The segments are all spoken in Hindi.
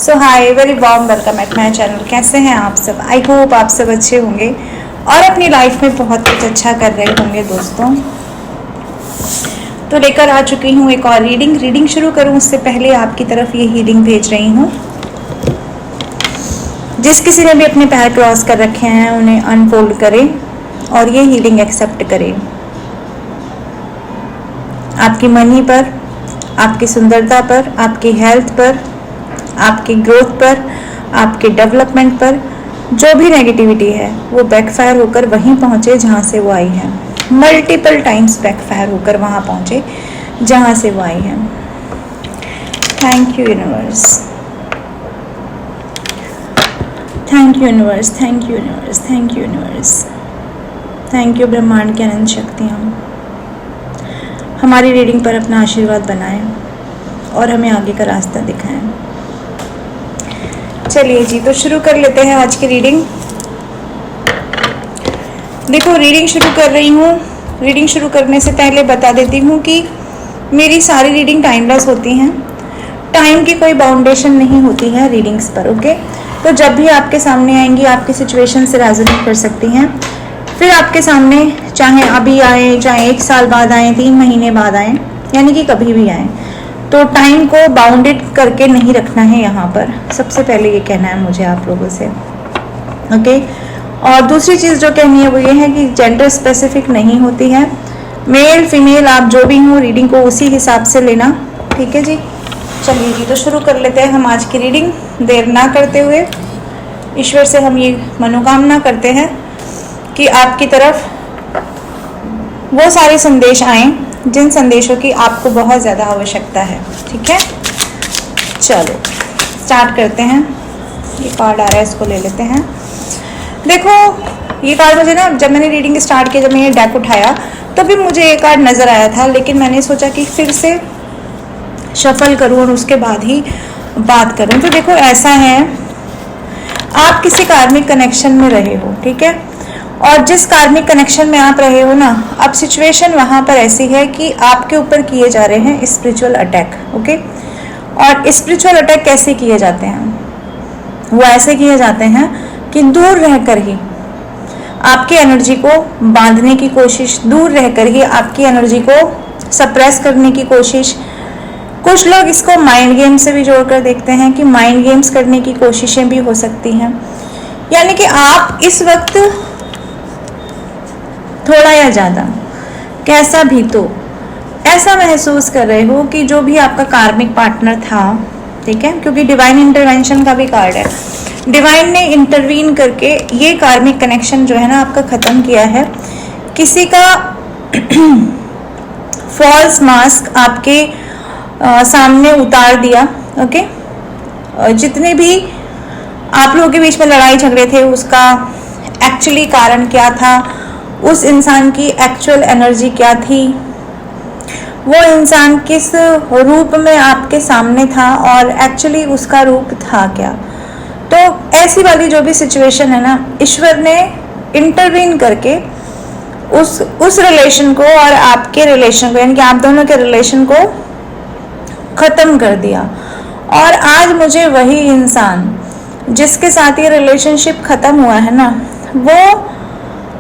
So hi, very warm welcome at my channel. कैसे हैं आप सब? आई होप आप सब अच्छे होंगे और अपनी लाइफ में बहुत कुछ अच्छा कर रहे होंगे दोस्तों। तो लेकर आ चुकी हूँ एक और रीडिंग शुरू करूँ उससे पहले आपकी तरफ ये हीलिंग भेज रही हूँ। जिस किसी ने भी अपने पैर क्रॉस कर रखे हैं उन्हें अनफोल्ड करें और ये हीलिंग एक्सेप्ट करें। आपकी मनी पर, आपकी सुंदरता पर, आपकी हेल्थ पर, आपकी ग्रोथ पर, आपके डेवलपमेंट पर जो भी नेगेटिविटी है वो बैकफायर होकर वहीं पहुंचे जहां से वो आई है। मल्टीपल टाइम्स बैकफायर होकर वहां पहुंचे जहां से वो आई है। Thank you universe, thank you universe, thank you universe, thank you universe, thank you ब्रह्मांड की अनंत शक्तियाँ। हमारी रीडिंग पर अपना आशीर्वाद बनाएं और हमें आगे का रास्ता दिखाएं। चलिए जी, तो शुरू कर लेते हैं आज की रीडिंग। देखो, रीडिंग शुरू कर रही हूँ। रीडिंग शुरू करने से पहले बता देती हूँ कि मेरी सारी रीडिंग टाइमलेस होती हैं। टाइम की कोई बाउंडेशन नहीं होती है रीडिंग्स पर। ओके, तो जब भी आपके सामने आएंगी आपकी सिचुएशन से रेजोनेट कर सकती हैं। फिर आपके सामने चाहे अभी आए, चाहे 1 साल बाद आए, 3 महीने बाद आए, यानी कि कभी भी आए, तो टाइम को बाउंडेड करके नहीं रखना है यहाँ पर। सबसे पहले ये कहना है मुझे आप लोगों से। ओके, और दूसरी चीज़ जो कहनी है वो ये है कि जेंडर स्पेसिफिक नहीं होती है। मेल फीमेल आप जो भी हो, रीडिंग को उसी हिसाब से लेना। ठीक है जी, चलिए जी, तो शुरू कर लेते हैं हम आज की रीडिंग। देर ना करते हुए ईश्वर से हम ये मनोकामना करते हैं कि आपकी तरफ वो सारे संदेश आएँ जिन संदेशों की आपको बहुत ज़्यादा आवश्यकता है। ठीक है, चलो स्टार्ट करते हैं। ये कार्ड आ रहा है, इसको ले लेते हैं। देखो, ये कार्ड मुझे ना, जब मैंने रीडिंग स्टार्ट किया, जब मैंने ये डेक उठाया तो भी मुझे ये कार्ड नज़र आया था, लेकिन मैंने सोचा कि फिर से शफल करूँ और उसके बाद ही बात करूँ। तो देखो, ऐसा है, आप किसी कार्मिक कनेक्शन में रहे हो। ठीक है, और जिस कार्मिक कनेक्शन में आप रहे हो ना, अब सिचुएशन वहाँ पर ऐसी है कि आपके ऊपर किए जा रहे हैं स्पिरिचुअल अटैक। ओके, और स्पिरिचुअल अटैक कैसे किए जाते हैं? वो ऐसे किए जाते हैं कि दूर रहकर ही आपकी एनर्जी को बांधने की कोशिश, दूर रहकर ही आपकी एनर्जी को सप्रेस करने की कोशिश। कुछ लोग इसको माइंड गेम से भी जोड़कर देखते हैं कि माइंड गेम्स करने की कोशिशें भी हो सकती हैं। यानी कि आप इस वक्त थोड़ा या ज़्यादा, कैसा भी तो ऐसा महसूस कर रहे हो कि जो भी आपका कार्मिक पार्टनर था, ठीक है, क्योंकि डिवाइन इंटरवेंशन का भी कार्ड है, डिवाइन ने इंटरवीन करके ये कार्मिक कनेक्शन जो है ना आपका ख़त्म किया है। किसी का फॉल्स मास्क आपके सामने उतार दिया। ओके, जितने भी आप लोगों के बीच में लड़ाई झगड़े थे उसका एक्चुअली कारण क्या था, उस इंसान की एक्चुअल एनर्जी क्या थी, वो इंसान किस रूप में आपके सामने था और एक्चुअली उसका रूप था क्या। तो ऐसी वाली जो भी सिचुएशन है ना, ईश्वर ने इंटरवीन करके उस रिलेशन को और आपके रिलेशन को, यानी कि आप दोनों के रिलेशन को ख़त्म कर दिया। और आज मुझे वही इंसान जिसके साथ ये रिलेशनशिप ख़त्म हुआ है ना, वो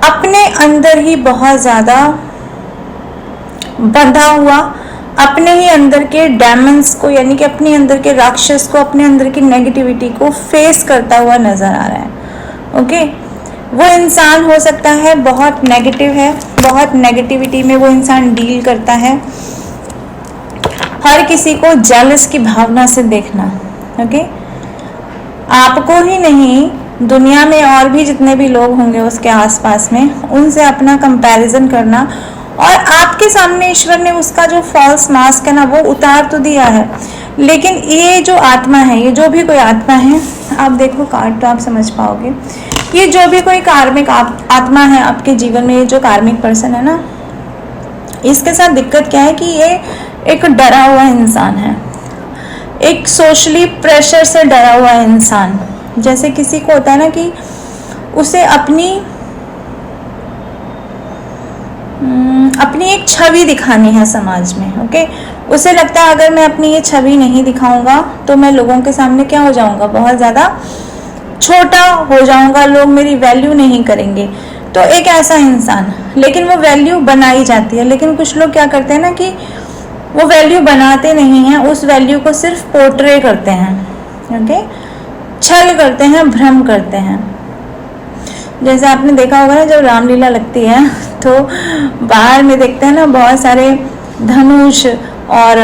अपने अंदर ही बहुत ज़्यादा बंधा हुआ, अपने ही अंदर के डेमन्स को, यानी कि अपने अंदर के राक्षस को, अपने अंदर की नेगेटिविटी को फेस करता हुआ नज़र आ रहा है। ओके, वो इंसान हो सकता है बहुत नेगेटिव है, बहुत नेगेटिविटी में वो इंसान डील करता है। हर किसी को जेलस की भावना से देखना। ओके, आपको ही नहीं, दुनिया में और भी जितने भी लोग होंगे उसके आसपास में, उनसे अपना कंपैरिजन करना। और आपके सामने ईश्वर ने उसका जो फॉल्स मास्क है ना वो उतार तो दिया है, लेकिन ये जो आत्मा है, ये जो भी कोई आत्मा है, आप देखो कार्ड तो आप समझ पाओगे, ये जो भी कोई कार्मिक आत्मा है आपके जीवन में, ये जो कार्मिक पर्सन है ना, इसके साथ दिक्कत क्या है कि ये एक डरा हुआ इंसान है, एक सोशली प्रेशर से डरा हुआ इंसान। जैसे किसी को होता है ना कि उसे अपनी एक छवि दिखानी है समाज में। ओके, उसे लगता है अगर मैं अपनी ये छवि नहीं दिखाऊंगा तो मैं लोगों के सामने क्या हो जाऊंगा, बहुत ज़्यादा छोटा हो जाऊंगा, लोग मेरी वैल्यू नहीं करेंगे। तो एक ऐसा इंसान, लेकिन वो वैल्यू बनाई जाती है। लेकिन कुछ लोग क्या करते हैं ना कि वो वैल्यू बनाते नहीं हैं, उस वैल्यू को सिर्फ पोर्ट्रे करते हैं, ओके, छल करते हैं, भ्रम करते हैं। जैसे आपने देखा होगा ना, जब रामलीला लगती है तो बाहर में देखते हैं ना बहुत सारे धनुष और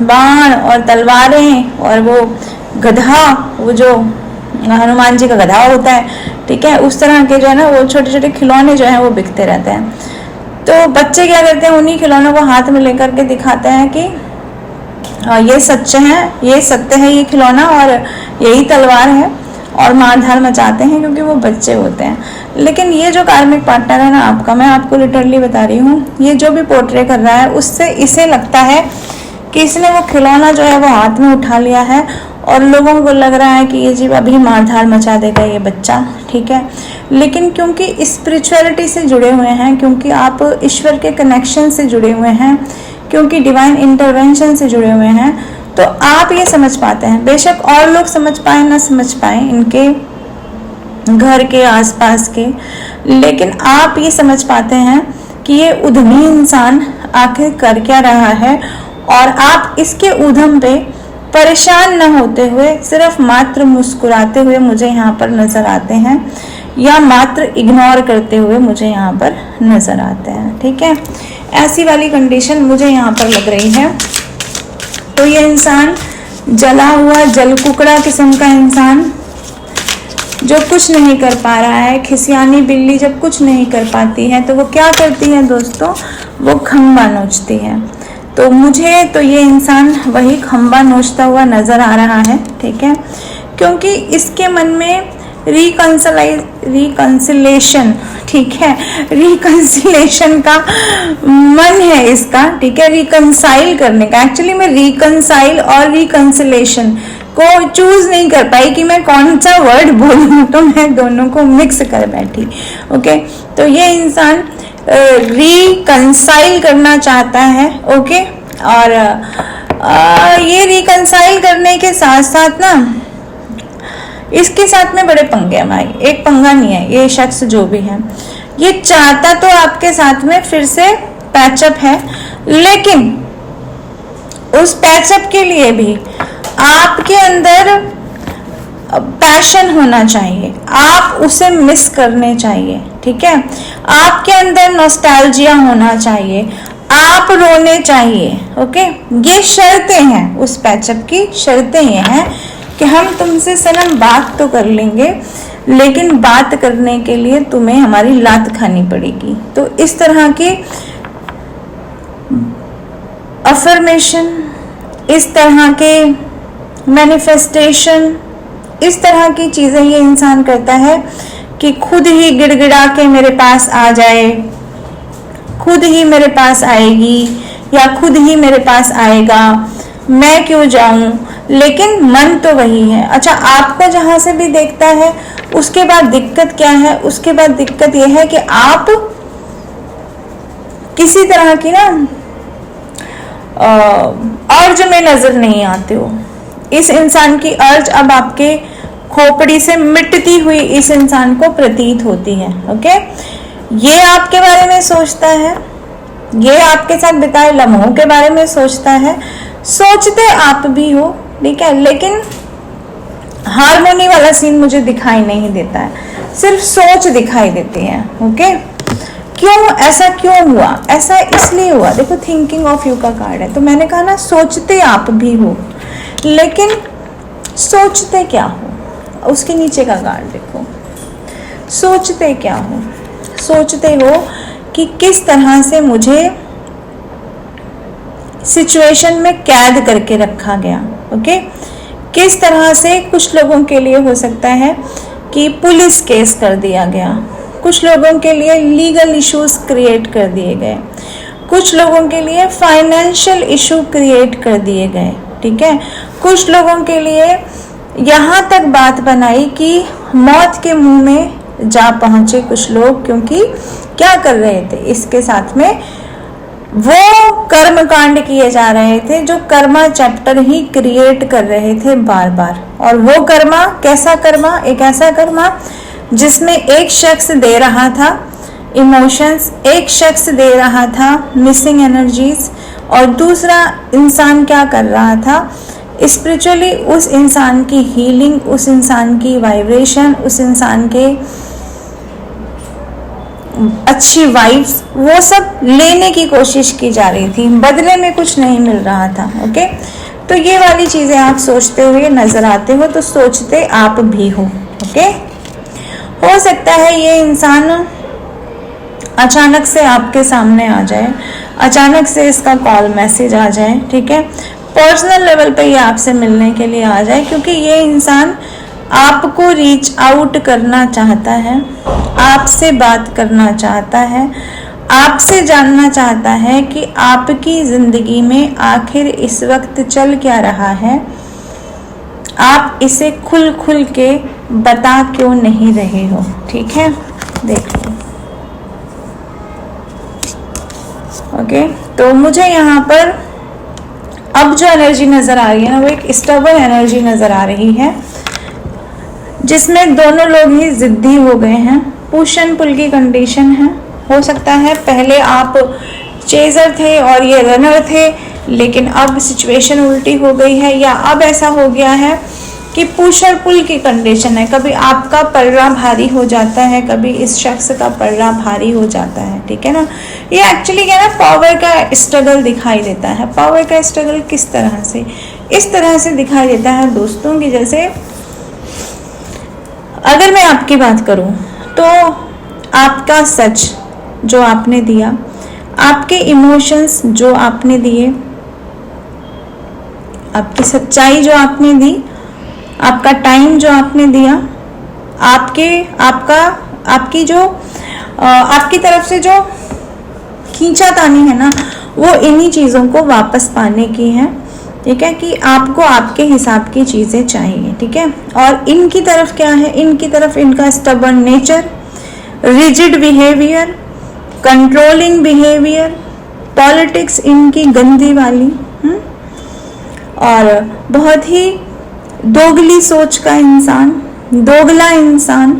बाण और तलवारें और वो गधा, वो जो हनुमान जी का गधा होता है, ठीक है, उस तरह के जो है ना वो छोटे छोटे खिलौने जो हैं वो बिकते रहते हैं। तो बच्चे क्या करते हैं, उन्हीं खिलौनों को हाथ में लेकर के दिखाते हैं कि ये सच्चे हैं, ये सत्य है ये खिलौना और यही तलवार है, और मारधार मचाते हैं क्योंकि वो बच्चे होते हैं। लेकिन ये जो कार्मिक पार्टनर है ना आपका, मैं आपको लिटरली बता रही हूँ, ये जो भी पोर्ट्रे कर रहा है उससे इसे लगता है कि इसने वो खिलौना जो है वो हाथ में उठा लिया है और लोगों को लग रहा है कि ये जी अभी मारधार मचा देगा ये बच्चा, ठीक है। लेकिन क्योंकि स्पिरिचुअलिटी से जुड़े हुए हैं, क्योंकि आप ईश्वर के कनेक्शन से जुड़े हुए हैं, क्योंकि डिवाइन इंटरवेंशन से जुड़े हुए हैं, तो आप ये समझ पाते हैं। बेशक और लोग समझ पाए ना समझ पाए, इनके घर के आसपास के, लेकिन आप ये समझ पाते हैं कि ये उद्यमी इंसान आखिर कर क्या रहा है, और आप इसके उद्यम पे परेशान न होते हुए सिर्फ मात्र मुस्कुराते हुए मुझे यहाँ पर नजर आते हैं, या मात्र इग्नोर करते हुए मुझे यहाँ पर नजर आते हैं, ठीक है। ऐसी वाली कंडीशन मुझे यहाँ पर लग रही है। तो ये इंसान जला हुआ जल कुकड़ा किस्म का इंसान जो कुछ नहीं कर पा रहा है, खिसियानी बिल्ली जब कुछ नहीं कर पाती है तो वो क्या करती है दोस्तों, वो खंबा नोचती है। तो मुझे तो ये इंसान वही खंबा नोचता हुआ नजर आ रहा है, ठीक है, क्योंकि इसके मन में रिकंसिलेशन, ठीक है, रिकंसिलेशन का मन है इसका, ठीक है, रिकंसाइल करने का। एक्चुअली मैं रिकंसाइल और रिकंसिलेशन को चूज नहीं कर पाई कि मैं कौन सा वर्ड बोलूं, तो मैं दोनों को मिक्स कर बैठी, ओके। तो ये इंसान रिकंसाइल करना चाहता है, ओके, और ये रिकंसाइल करने के साथ साथ ना इसके साथ में बड़े पंगे हैं भाई, एक पंगा नहीं है। ये शख्स जो भी है ये चाहता तो आपके साथ में फिर से पैचअप है, लेकिन उस पैचअप के लिए भी आपके अंदर पैशन होना चाहिए, आप उसे मिस करने चाहिए, ठीक है, आपके अंदर नॉस्टैल्जिया होना चाहिए, आप रोने चाहिए, ओके। ये शर्तें हैं उस पैचअप की, शर्तें ये हैं कि हम तुमसे सनम बात तो कर लेंगे, लेकिन बात करने के लिए तुम्हें हमारी लात खानी पड़ेगी। तो इस तरह की अफर्मेशन, इस तरह के मैनिफेस्टेशन, इस तरह की चीजें ये इंसान करता है कि खुद ही गिड़गिड़ा के मेरे पास आ जाए, खुद ही मेरे पास आएगी या खुद ही मेरे पास आएगा, मैं क्यों जाऊं, लेकिन मन तो वही है। अच्छा, आपको जहां से भी देखता है उसके बाद दिक्कत क्या है, उसके बाद दिक्कत यह है कि आप किसी तरह की ना अर्ज में नजर नहीं आते हो। इस इंसान की अर्ज अब आपके खोपड़ी से मिटती हुई इस इंसान को प्रतीत होती है, ओके। ये आपके बारे में सोचता है, ये आपके साथ बिताए लम्हों के बारे में सोचता है, सोचते आप भी हो, ठीक है, लेकिन हारमोनी वाला सीन मुझे दिखाई नहीं देता है, सिर्फ सोच दिखाई देती है, ओके। क्यों ऐसा क्यों हुआ? ऐसा इसलिए हुआ, देखो थिंकिंग ऑफ यू का कार्ड है, तो मैंने कहा ना सोचते आप भी हो, लेकिन सोचते क्या हो? उसके नीचे का कार्ड देखो, सोचते क्या हो? सोचते हो कि किस तरह से मुझे सिचुएशन में कैद करके रखा गया, ओके। किस तरह से कुछ लोगों के लिए हो सकता है कि पुलिस केस कर दिया गया, कुछ लोगों के लिए लीगल इश्यूज क्रिएट कर दिए गए, कुछ लोगों के लिए फाइनेंशियल इशू क्रिएट कर दिए गए, ठीक है। कुछ लोगों के लिए यहाँ तक बात बनाई कि मौत के मुंह में जा पहुंचे कुछ लोग, क्योंकि क्या कर रहे थे, इसके साथ में वो कर्म कांड किए जा रहे थे जो कर्मा चैप्टर ही क्रिएट कर रहे थे बार बार। और वो कर्मा कैसा कर्मा, एक ऐसा कर्मा जिसमें एक शख्स दे रहा था इमोशंस, एक शख्स दे रहा था मिसिंग एनर्जीज, और दूसरा इंसान क्या कर रहा था, स्पिरिचुअली उस इंसान की हीलिंग, उस इंसान की वाइब्रेशन, उस इंसान के अच्छी वाइब्स, वो सब लेने की कोशिश की जा रही थी, बदले में कुछ नहीं मिल रहा था। ओके, तो ये वाली चीजें आप सोचते हुए नजर आते हो तो सोचते आप भी हो। ओके, हो सकता है ये इंसान अचानक से आपके सामने आ जाए, अचानक से इसका कॉल मैसेज आ जाए, ठीक है, पर्सनल लेवल पे ये आपसे मिलने के लिए आ जाए, क्योंकि ये इंसान आपको रीच आउट करना चाहता है, आपसे बात करना चाहता है, आपसे जानना चाहता है कि आपकी जिंदगी में आखिर इस वक्त चल क्या रहा है, आप इसे खुल खुल के बता क्यों नहीं रहे हो। ठीक है, देख लो। ओके, तो मुझे यहाँ पर अब जो एनर्जी नजर आ रही है ना, वो एक स्टबर्न एनर्जी नजर आ रही है, जिसमें दोनों लोग ही जिद्दी हो गए हैं, पुश एंड पुल की कंडीशन है। हो सकता है पहले आप चेजर थे और ये रनर थे, लेकिन अब सिचुएशन उल्टी हो गई है, या अब ऐसा हो गया है कि पुश और पुल की कंडीशन है। कभी आपका पलड़ा भारी हो जाता है, कभी इस शख्स का पलड़ा भारी हो जाता है। ठीक है ना, ये एक्चुअली क्या है ना, पावर का स्ट्रगल दिखाई देता है। पावर का स्ट्रगल किस तरह से, इस तरह से दिखाई देता है दोस्तों की, जैसे अगर मैं आपकी बात करूं तो आपका सच जो आपने दिया, आपके इमोशंस जो आपने दिए, आपकी सच्चाई जो आपने दी, आपका टाइम जो आपने दिया, आपकी जो आपकी तरफ से जो खींचातानी है ना, वो इन्हीं चीज़ों को वापस पाने की है। ठीक है, कि आपको आपके हिसाब की चीज़ें चाहिए। ठीक है, और इनकी तरफ क्या है, इनकी तरफ इनका stubborn nature, rigid behaviour, controlling behaviour, politics इनकी गंदी वाली, और बहुत ही दोगली सोच का इंसान, दोगला इंसान।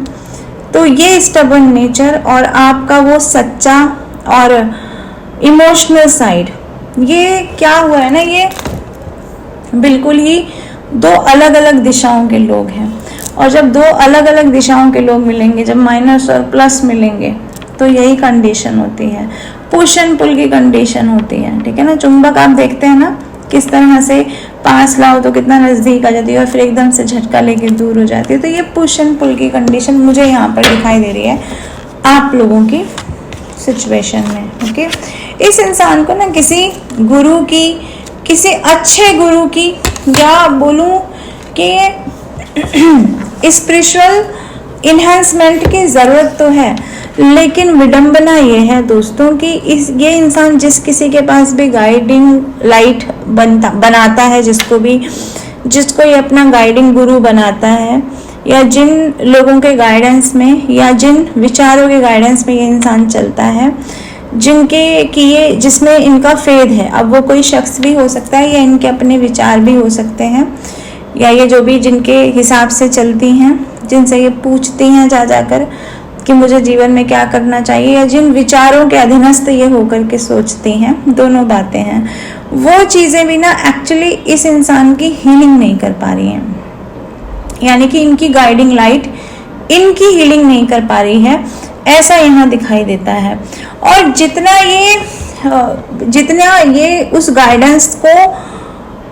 तो ये स्टबर्न नेचर और आपका वो सच्चा और इमोशनल साइड, ये क्या हुआ है ना, ये बिल्कुल ही दो अलग अलग दिशाओं के लोग हैं। और जब दो अलग अलग दिशाओं के लोग मिलेंगे, जब माइनस और प्लस मिलेंगे, तो यही कंडीशन होती है, पुश एंड पुल की कंडीशन होती है। ठीक है ना, चुंबक आप देखते हैं ना किस तरह से पास लाओ तो कितना नज़दीक आ जाती है और फिर एकदम से झटका लेके दूर हो जाती है। तो ये पुश एंड पुल की कंडीशन मुझे यहाँ पर दिखाई दे रही है आप लोगों की सिचुएशन में। ओके, इस इंसान को ना किसी गुरु की, किसी अच्छे गुरु की, या बोलूं कि स्पिरिचुअल इन्हांसमेंट की ज़रूरत तो है, लेकिन विडंबना ये है दोस्तों कि ये इंसान जिस किसी के पास भी गाइडिंग लाइट बनाता है, जिसको ये अपना गाइडिंग गुरु बनाता है, या जिन लोगों के गाइडेंस में या जिन विचारों के गाइडेंस में ये इंसान चलता है, जिसमें इनका फेद है, अब वो कोई शख्स भी हो सकता है या इनके अपने विचार भी हो सकते हैं, या ये जो भी जिनके हिसाब से चलती हैं, जिनसे ये पूछती हैं जा जाकर कि मुझे जीवन में क्या करना चाहिए, या जिन विचारों के अधीनस्थ ये होकर के सोचती हैं, दोनों बातें हैं, वो चीज़ें भी ना एक्चुअली इस इंसान की हीलिंग नहीं कर पा रही हैं, यानी कि इनकी गाइडिंग लाइट इनकी हीलिंग नहीं कर पा रही है, ऐसा यहाँ दिखाई देता है। और जितना ये उस गाइडेंस को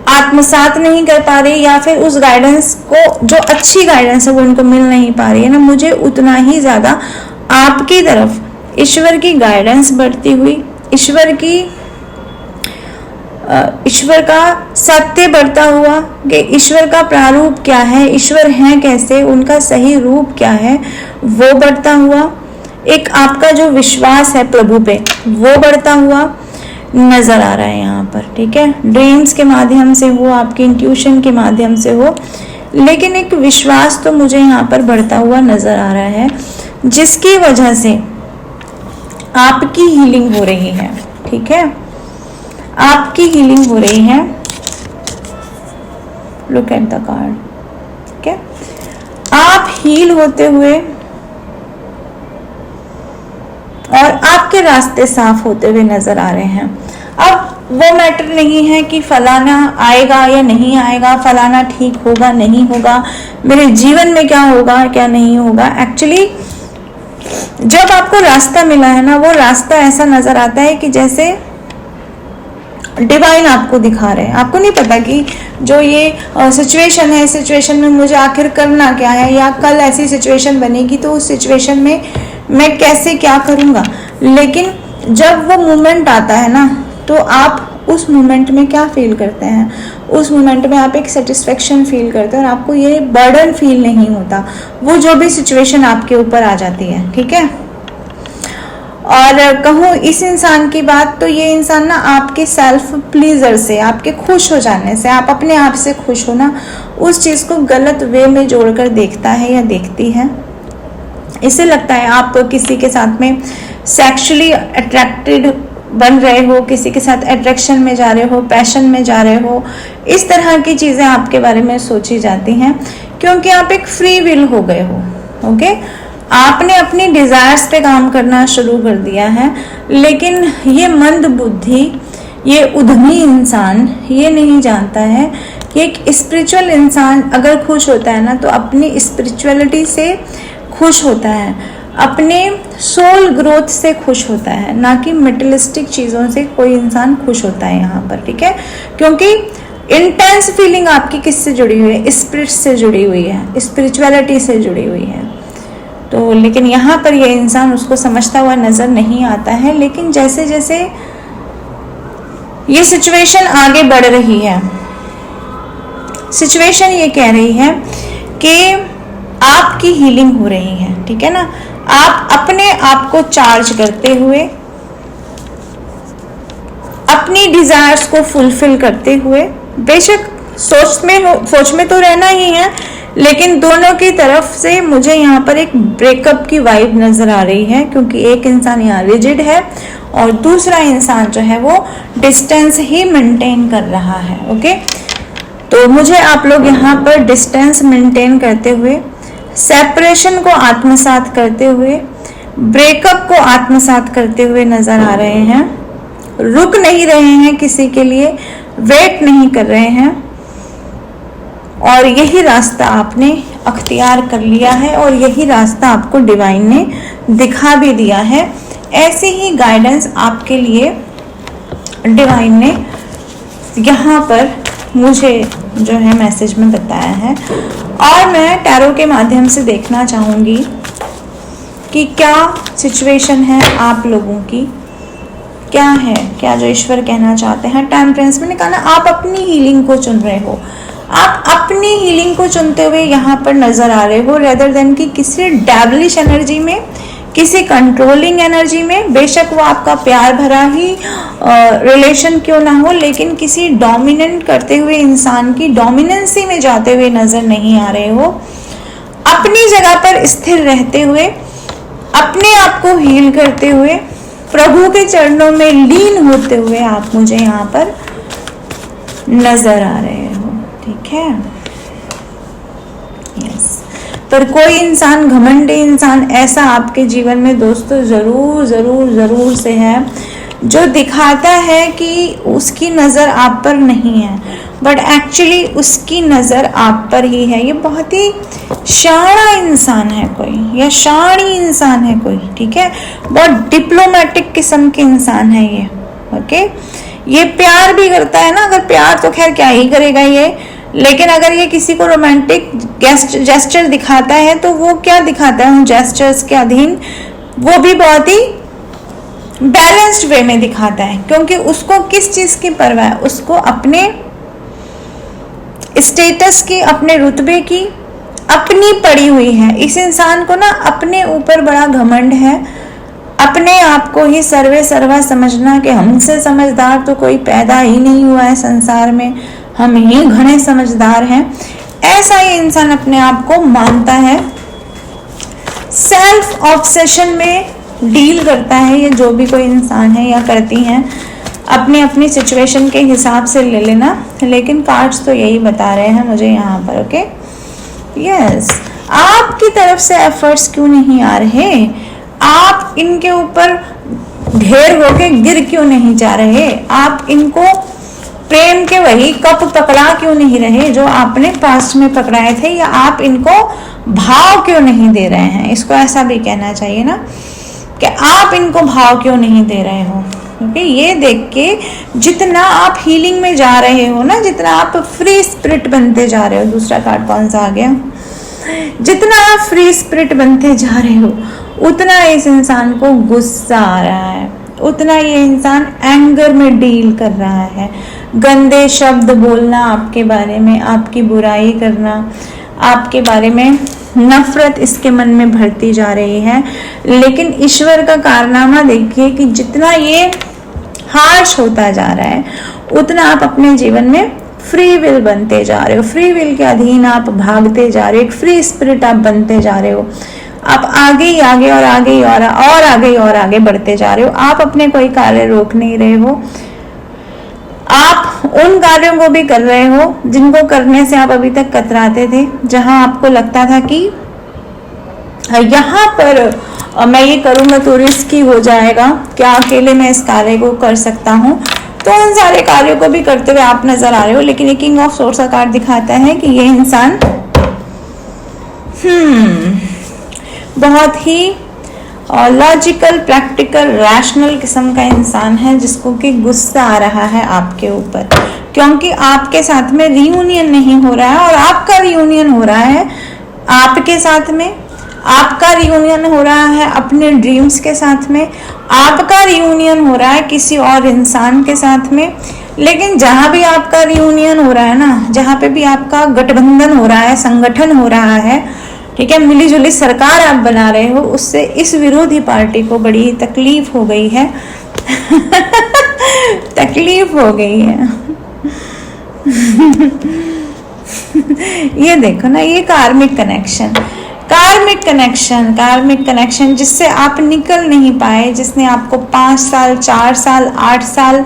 आत्मसात नहीं कर पा रही, या फिर उस गाइडेंस को, जो अच्छी गाइडेंस है वो उनको मिल नहीं पा रही है ना, मुझे उतना ही ज़्यादा आपकी तरफ ईश्वर की गाइडेंस बढ़ती हुई, ईश्वर का सत्य बढ़ता हुआ, कि ईश्वर का प्रारूप क्या है, ईश्वर हैं कैसे, उनका सही रूप क्या है, वो बढ़ता हुआ, एक आपका जो विश्वास है प्रभु पे, वो बढ़ता हुआ नजर आ रहा है यहाँ पर। ठीक है, ड्रीम्स के माध्यम से हो, आपकी इंट्यूशन के माध्यम से हो, लेकिन एक विश्वास तो मुझे यहाँ पर बढ़ता हुआ नजर आ रहा है, जिसकी वजह से आपकी हीलिंग हो रही है। ठीक है, आपकी हीलिंग हो रही है। लुक एट द कार्ड, ठीक है। आप हील होते हुए और आपके रास्ते साफ होते हुए नजर आ रहे हैं। अब वो मैटर नहीं है कि फलाना आएगा या नहीं आएगा, फलाना ठीक होगा नहीं होगा, मेरे जीवन में क्या होगा क्या नहीं होगा। एक्चुअली जब आपको रास्ता मिला है ना, वो रास्ता ऐसा नजर आता है कि जैसे डिवाइन आपको दिखा रहे हैं। आपको नहीं पता कि जो ये सिचुएशन है, सिचुएशन में मुझे आखिर करना क्या है, या कल ऐसी सिचुएशन बनेगी तो उस सिचुएशन में मैं कैसे क्या करूँगा। लेकिन जब वो मोमेंट आता है ना, तो आप उस मोमेंट में क्या फील करते हैं, उस मोमेंट में आप एक सेटिस्फेक्शन फील करते हैं और आपको ये बर्डन फील नहीं होता, वो जो भी सिचुएशन आपके ऊपर आ जाती है, ठीक है। और कहूँ इस इंसान की बात, तो ये इंसान ना आपके सेल्फ प्लीजर से, आपके खुश हो जाने से, आप अपने आप से खुश हो ना, उस चीज़ को गलत वे में जोड़कर देखता है या देखती है। इससे लगता है आप किसी के साथ में सेक्सुअली अट्रैक्टेड बन रहे हो, किसी के साथ अट्रैक्शन में जा रहे हो, पैशन में जा रहे हो, इस तरह की चीज़ें आपके बारे में सोची जाती हैं, क्योंकि आप एक फ्री विल हो गए हो। ओके, आपने अपनी डिजायर्स पे काम करना शुरू कर दिया है, लेकिन ये मंद बुद्धि, ये उद्यमी इंसान ये नहीं जानता है कि एक स्पिरिचुअल इंसान अगर खुश होता है ना, तो अपनी स्पिरिचुअलिटी से खुश होता है, अपने सोल ग्रोथ से खुश होता है, ना कि मटेरियलिस्टिक चीज़ों से कोई इंसान खुश होता है यहाँ पर, ठीक है। क्योंकि इंटेंस फीलिंग आपकी किससे जुड़ी हुई है, स्पिरिट से जुड़ी हुई है, स्पिरिचुअलिटी से जुड़ी हुई है। तो लेकिन यहाँ पर ये इंसान उसको समझता हुआ नज़र नहीं आता है। लेकिन जैसे जैसे ये सिचुएशन आगे बढ़ रही है, सिचुएशन ये कह रही है कि आपकी हीलिंग हो रही है, ठीक है ना। आप अपने आप को चार्ज करते हुए, अपनी डिजायर्स को फुलफिल करते हुए, बेशक सोच में तो रहना ही है, लेकिन दोनों की तरफ से मुझे यहाँ पर एक ब्रेकअप की वाइब नजर आ रही है, क्योंकि एक इंसान यहाँ रिजिड है और दूसरा इंसान जो है वो डिस्टेंस ही मेंटेन कर रहा है। ओके, तो मुझे आप लोग यहाँ पर डिस्टेंस मेंटेन करते हुए, सेपरेशन को आत्मसात करते हुए, ब्रेकअप को आत्मसात करते हुए नजर आ रहे हैं। रुक नहीं रहे हैं किसी के लिए, वेट नहीं कर रहे हैं, और यही रास्ता आपने अख्तियार कर लिया है और यही रास्ता आपको डिवाइन ने दिखा भी दिया है। ऐसे ही गाइडेंस आपके लिए डिवाइन ने यहाँ पर मुझे जो है मैसेज में बताया है, और मैं टैरो के माध्यम से देखना चाहूँगी कि क्या सिचुएशन है आप लोगों की, क्या है, क्या जो ईश्वर कहना चाहते हैं। टेम्परेंस में निकाला, आप अपनी हीलिंग को चुन रहे हो, आप अपनी हीलिंग को चुनते हुए यहाँ पर नजर आ रहे हो, रेदर देन कि किसी डेविलिश एनर्जी में, किसी कंट्रोलिंग एनर्जी में। बेशक वो आपका प्यार भरा ही रिलेशन क्यों ना हो, लेकिन किसी डोमिनेट करते हुए इंसान की डोमिनेंसी में जाते हुए नजर नहीं आ रहे हो। अपनी जगह पर स्थिर रहते हुए, अपने आप को हील करते हुए, प्रभु के चरणों में लीन होते हुए आप मुझे यहाँ पर नजर आ रहे हो, ठीक है। यस, पर कोई इंसान, घमंडी इंसान ऐसा आपके जीवन में दोस्तों जरूर जरूर जरूर से है, जो दिखाता है कि उसकी नज़र आप पर नहीं है, बट एक्चुअली उसकी नज़र आप पर ही है। ये बहुत ही शाणा इंसान है कोई, या शाणी इंसान है कोई, ठीक है। बहुत डिप्लोमेटिक किस्म के इंसान है ये। ओके, ये प्यार भी करता है ना, अगर प्यार तो खैर क्या ही करेगा ये, लेकिन अगर ये किसी को रोमांटिक जेस्चर दिखाता है तो वो क्या दिखाता है उन जेस्चर्स के अधीन, वो भी बहुत ही बैलेंस्ड वे में दिखाता है, क्योंकि उसको किस चीज की परवाह है, उसको अपने स्टेटस की, अपने रुतबे की अपनी पड़ी हुई है। इस इंसान को ना अपने ऊपर बड़ा घमंड है, अपने आप को ही सर्वे सर्वा समझना कि हमसे समझदार तो कोई पैदा ही नहीं हुआ है संसार में, हम ही घने समझदार हैं, ऐसा ये इंसान अपने आप को मानता है। सेल्फ ऑब्सेशन में डील करता है ये जो भी कोई इंसान है या करती हैं। अपनी अपनी सिचुएशन के हिसाब से ले लेना, लेकिन कार्ड्स तो यही बता रहे हैं मुझे यहाँ पर। ओके, यस, आपकी तरफ से एफर्ट्स क्यों नहीं आ रहे? आप इनके ऊपर ढेर होके गिर क्यों नहीं जा रहे? आप इनको प्रेम के वही कप पकड़ा क्यों नहीं रहे जो आपने पास्ट में पकड़ाए थे? या आप इनको भाव क्यों नहीं दे रहे हैं? इसको ऐसा भी कहना चाहिए ना कि आप इनको भाव क्यों नहीं दे रहे हो? क्योंकि ये देख के जितना आप हीलिंग में जा रहे हो ना, जितना आप फ्री स्पिरिट बनते जा रहे हो, दूसरा कार्ड कौन सा आ गया, जितना आप फ्री स्पिरिट बनते जा रहे हो उतना इस इंसान को गुस्सा आ रहा है, उतना ये इंसान एंगर में डील कर रहा है। गंदे शब्द बोलना आपके बारे में, आपकी बुराई करना, आपके बारे में नफरत इसके मन में भरती जा रही है। लेकिन ईश्वर का कारनामा देखिए कि जितना ये हार्श होता जा रहा है उतना आप अपने जीवन में फ्री विल बनते जा रहे हो, फ्री विल के अधीन आप भागते जा रहे हो, एक फ्री स्पिरिट आप बनते जा रहे हो। आप आगे ही आगे और आगे ही और आगे और आगे बढ़ते जा रहे हो। आप अपने कोई कार्य रोक नहीं रहे हो, आप उन कार्यों को भी कर रहे हो जिनको करने से आप अभी तक कतराते थे, जहां आपको लगता था कि यहाँ पर मैं ये करूँगा तो रिस्की हो जाएगा, क्या अकेले मैं इस कार्य को कर सकता हूँ? तो उन सारे कार्यों को भी करते हुए आप नजर आ रहे हो। लेकिन ये किंग ऑफ सोर्ड्स का कार्ड दिखाता है कि ये इंसान बहुत ही लॉजिकल, प्रैक्टिकल, रैशनल किस्म का इंसान है, जिसको कि गुस्सा आ रहा है आपके ऊपर, क्योंकि आपके साथ में रियूनियन नहीं हो रहा है और आपका रियूनियन हो रहा है आपके साथ में, आपका रियूनियन हो रहा है अपने ड्रीम्स के साथ में, आपका रियूनियन हो रहा है किसी और इंसान के साथ में। लेकिन जहां भी आपका रियूनियन हो रहा है ना, जहां पे भी आपका गठबंधन हो रहा है, संगठन हो रहा है, ठीक है, मिली जुली सरकार आप बना रहे हो, उससे इस विरोधी पार्टी को बड़ी तकलीफ हो गई है तकलीफ हो गई है ये देखो ना, ये कार्मिक कनेक्शन, कार्मिक कनेक्शन जिससे आप निकल नहीं पाए, जिसने आपको 5 साल, 4 साल, 8 साल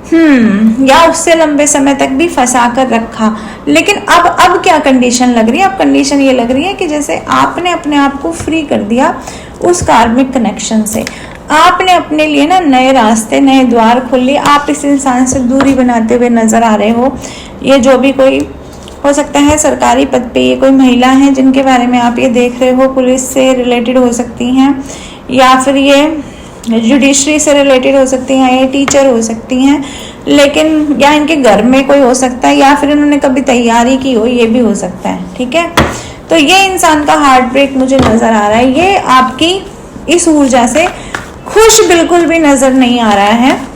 या उससे लंबे समय तक भी फंसा कर रखा। लेकिन अब क्या कंडीशन लग रही है? अब कंडीशन ये लग रही है कि जैसे आपने अपने आप को फ्री कर दिया उस कार्मिक कनेक्शन से, आपने अपने लिए ना नए रास्ते, नए द्वार खोल लिए, आप इस इंसान से दूरी बनाते हुए नजर आ रहे हो। ये जो भी कोई हो सकता है सरकारी पद पे ये कोई महिला है जिनके बारे में आप ये देख रहे हो, पुलिस से रिलेटेड हो सकती हैं, या फिर ये जुडिशरी से रिलेटेड हो सकती हैं, ये टीचर हो सकती हैं, लेकिन या इनके घर में कोई हो सकता है, या फिर इन्होंने कभी तैयारी की हो, ये भी हो सकता है। ठीक है, तो ये इंसान का हार्ट ब्रेक मुझे नजर आ रहा है। ये आपकी इस ऊर्जा से खुश बिल्कुल भी नजर नहीं आ रहा है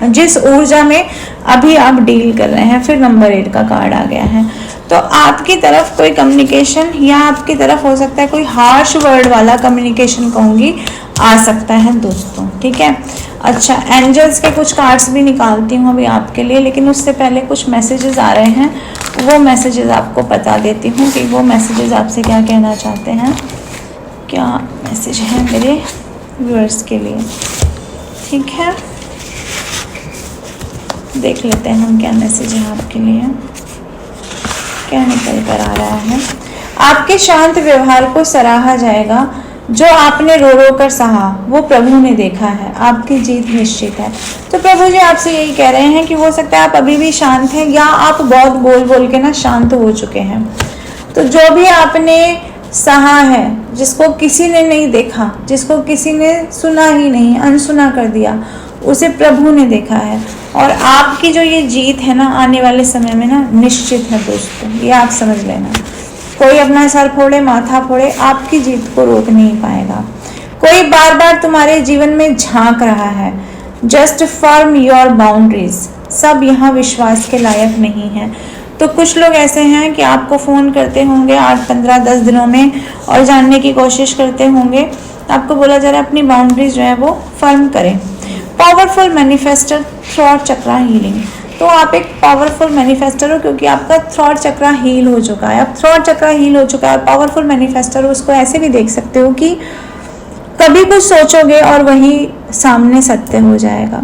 जिस ऊर्जा में अभी आप डील कर रहे हैं। फिर नंबर 8 का कार्ड आ गया है, तो आपकी तरफ कोई कम्युनिकेशन, या आपकी तरफ हो सकता है कोई हार्श वर्ड वाला कम्युनिकेशन कहूँगी, आ सकता है दोस्तों। ठीक है, अच्छा, एंजल्स के कुछ कार्ड्स भी निकालती हूँ अभी आपके लिए, लेकिन उससे पहले कुछ मैसेजेस आ रहे हैं, वो मैसेजेस आपको बता देती हूँ कि वो मैसेजेस आपसे क्या कहना चाहते हैं, क्या मैसेज है मेरे व्यूअर्स के लिए। ठीक है, देख लेते हैं हम क्या मैसेज है आपके लिए, क्या निकल कर आ रहा है। आपके शांत व्यवहार को सराहा जाएगा, जो आपने रो रो कर सहा वो प्रभु ने देखा है, आपकी जीत निश्चित है। तो प्रभु जी आपसे यही कह रहे हैं कि हो सकता है आप अभी भी शांत हैं, या आप बहुत बोल बोल के ना शांत हो चुके हैं। तो जो भी आपने सहा है, जिसको किसी ने नहीं देखा, जिसको किसी ने सुना ही नहीं, अनसुना कर दिया, उसे प्रभु ने देखा है। और आपकी जो ये जीत है ना, आने वाले समय में ना निश्चित है दोस्तों, ये आप समझ लेना। कोई अपना सर फोड़े, माथा फोड़े, आपकी जीत को रोक नहीं पाएगा। कोई बार बार तुम्हारे जीवन में झांक रहा है, जस्ट फर्म योर बाउंड्रीज, सब यहाँ विश्वास के लायक नहीं है। तो कुछ लोग ऐसे हैं कि आपको फ़ोन करते होंगे 8, 15, 10 दिनों में और जानने की कोशिश करते होंगे, आपको बोला जा रहा है अपनी बाउंड्रीज जो है वो फर्म करें। पावरफुल मैनिफेस्टर, थ्रॉट चक्रा हीलिंग, तो आप एक पावरफुल मैनिफेस्टर हो क्योंकि आपका थ्रॉट चक्रा हील हो चुका है। अब थ्रॉट चक्रा हील हो चुका है और पावरफुल मैनिफेस्टर हो, उसको ऐसे भी देख सकते हो कि कभी कुछ सोचोगे और वही सामने सत्य हो जाएगा,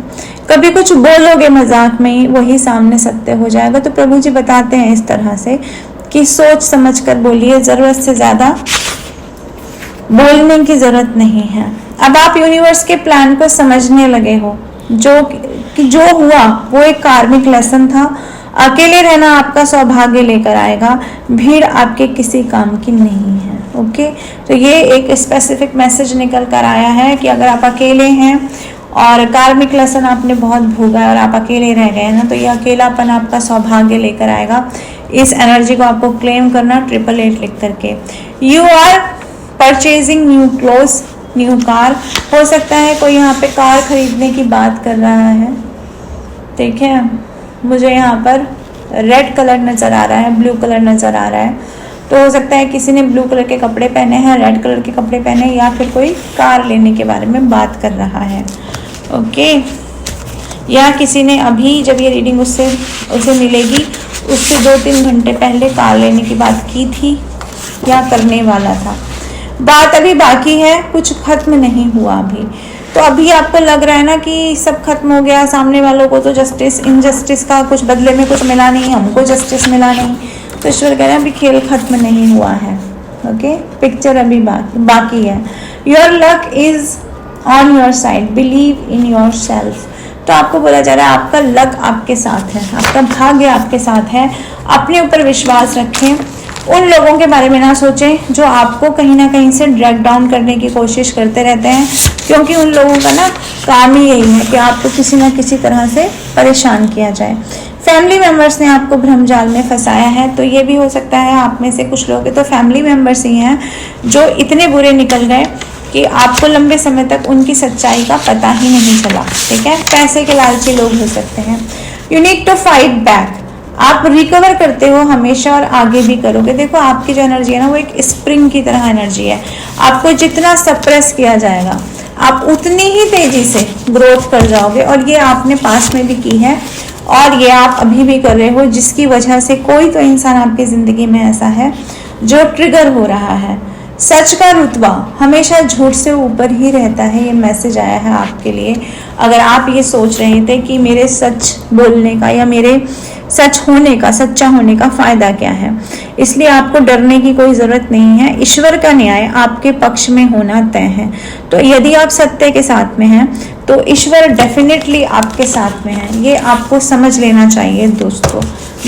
कभी कुछ बोलोगे मजाक में ही वही सामने सत्य हो जाएगा। तो प्रभु जी बताते हैं इस तरह से कि सोच समझ कर बोलिए, जरूरत से ज्यादा बोलने की जरूरत नहीं है। अब आप यूनिवर्स के प्लान को समझने लगे हो, जो हुआ वो एक कार्मिक लेसन था। अकेले रहना आपका सौभाग्य लेकर आएगा, भीड़ आपके किसी काम की नहीं है। ओके, तो ये एक स्पेसिफिक मैसेज निकल कर आया है कि अगर आप अकेले हैं और कार्मिक लेसन आपने बहुत भोगा है और आप अकेले रह गए ना, तो ये अकेलापन आपका सौभाग्य लेकर आएगा। इस एनर्जी को आपको क्लेम करना 888 लिख करके। You are purchasing new clothes, new car. हो सकता है कोई यहाँ पे कार खरीदने की बात कर रहा है। ठीक है, मुझे यहाँ पर रेड कलर नज़र आ रहा है, ब्लू कलर नज़र आ रहा है। तो हो सकता है किसी ने ब्लू कलर के कपड़े पहने हैं, रेड कलर के कपड़े पहने हैं, या फिर कोई कार लेने के बारे में बात कर रहा है। ओके, या किसी ने अभी जब ये रीडिंग उसे मिलेगी उससे 2-3 घंटे पहले कार लेने की बात की थी या करने वाला था। बात अभी बाकी है, कुछ खत्म नहीं हुआ अभी। तो अभी आपको लग रहा है ना कि सब खत्म हो गया, सामने वालों को तो जस्टिस इनजस्टिस का कुछ बदले में कुछ मिला नहीं, हमको जस्टिस मिला नहीं। तो ईश्वर कह रहे हैं अभी खेल खत्म नहीं हुआ है। ओके, पिक्चर अभी बाकी है। Your luck is on your side, believe in your self. तो आपको बोला जा रहा है आपका लक आपके साथ है, आपका भाग्य आपके साथ है। अपने ऊपर विश्वास रखें, उन लोगों के बारे में ना सोचें जो आपको कहीं ना कहीं से ड्रैग डाउन करने की कोशिश करते रहते हैं, क्योंकि उन लोगों का ना काम ही यही है कि आपको किसी ना किसी तरह से परेशान किया जाए। फैमिली मेम्बर्स ने आपको भ्रमजाल में फंसाया है, तो ये भी हो सकता है आप में से कुछ लोग तो फैमिली मेम्बर्स ही हैं जो इतने बुरे निकल गए कि आपको लंबे समय तक उनकी सच्चाई का पता ही नहीं चला। ठीक है, पैसे के लालची लोग हो सकते हैं। You need to fight back, आप रिकवर करते हो हमेशा और आगे भी करोगे। देखो आपकी जो एनर्जी है ना वो एक स्प्रिंग की तरह एनर्जी है। आपको जितना सप्रेस किया जाएगा आप उतनी ही तेजी से ग्रोथ कर जाओगे, और ये आपने पास्ट में भी की है और ये आप अभी भी कर रहे हो, जिसकी वजह से कोई तो इंसान आपकी जिंदगी में ऐसा है जो ट्रिगर हो रहा है। सच का रुतबा हमेशा झूठ से ऊपर ही रहता है, ये मैसेज आया है आपके लिए। अगर आप ये सोच रहे थे कि मेरे सच बोलने का या मेरे सच होने का, सच्चा होने का फायदा क्या है, इसलिए आपको डरने की कोई जरूरत नहीं है। ईश्वर का न्याय आपके पक्ष में होना तय है। तो यदि आप सत्य के साथ में हैं तो ईश्वर डेफिनेटली आपके साथ में है, ये आपको समझ लेना चाहिए दोस्तों।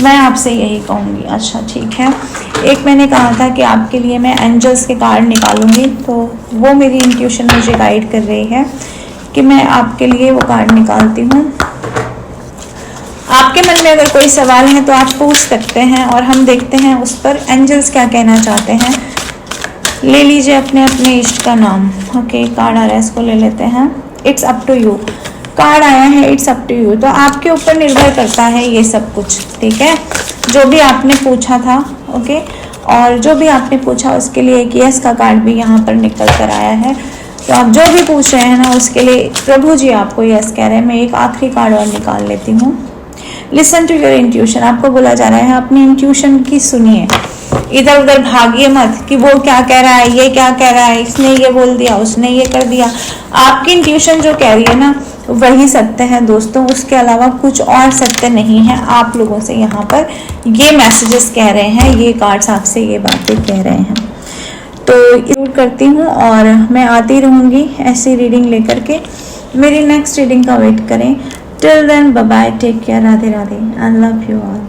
मैं आपसे यही कहूँगी। अच्छा ठीक है, एक मैंने कहा था कि आपके लिए मैं एंजल्स के कार्ड निकालूंगी, तो वो मेरी इंट्यूशन मुझे गाइड कर रही है कि मैं आपके लिए वो कार्ड निकालती हूँ। आपके मन में अगर कोई सवाल है तो आप पूछ सकते हैं और हम देखते हैं उस पर एंजल्स क्या कहना चाहते हैं। ले लीजिए अपने अपने इष्ट का नाम। ओके, कार्ड आ रहा है, इसको ले लेते हैं। It's up to you card आया है, इट्स अप टू यू। तो आपके ऊपर निर्भर करता है ये सब कुछ। ठीक है, जो भी आपने पूछा था, ओके, और जो भी आपने पूछा उसके लिए एक यस का कार्ड भी यहाँ पर निकल कर आया है। तो आप जो भी पूछ रहे हैं ना उसके लिए प्रभु जी आपको यस कह रहे हैं। मैं एक आखिरी कार्ड और निकाल लेती हूँ। लिसन टू योर इंट्यूशन, आपको बोला जा रहा है अपनी इंट्यूशन की सुनिए, इधर उधर भागिए मत कि वो क्या कह रहा है, ये क्या कह रहा है, इसने ये बोल दिया, उसने ये कर दिया। आपकी इंट्यूशन जो कह रही है ना वही सत्य है दोस्तों, उसके अलावा कुछ और सत्य नहीं है। आप लोगों से यहाँ पर ये मैसेजेस कह रहे हैं, ये कार्ड्स आपसे ये बातें कह रहे हैं। तो जरूर करती हूँ और मैं आती रहूँगी ऐसी रीडिंग लेकर के। मेरी नेक्स्ट रीडिंग का वेट करें। Till then bye bye, take care, Radhe Radhe, I love you all.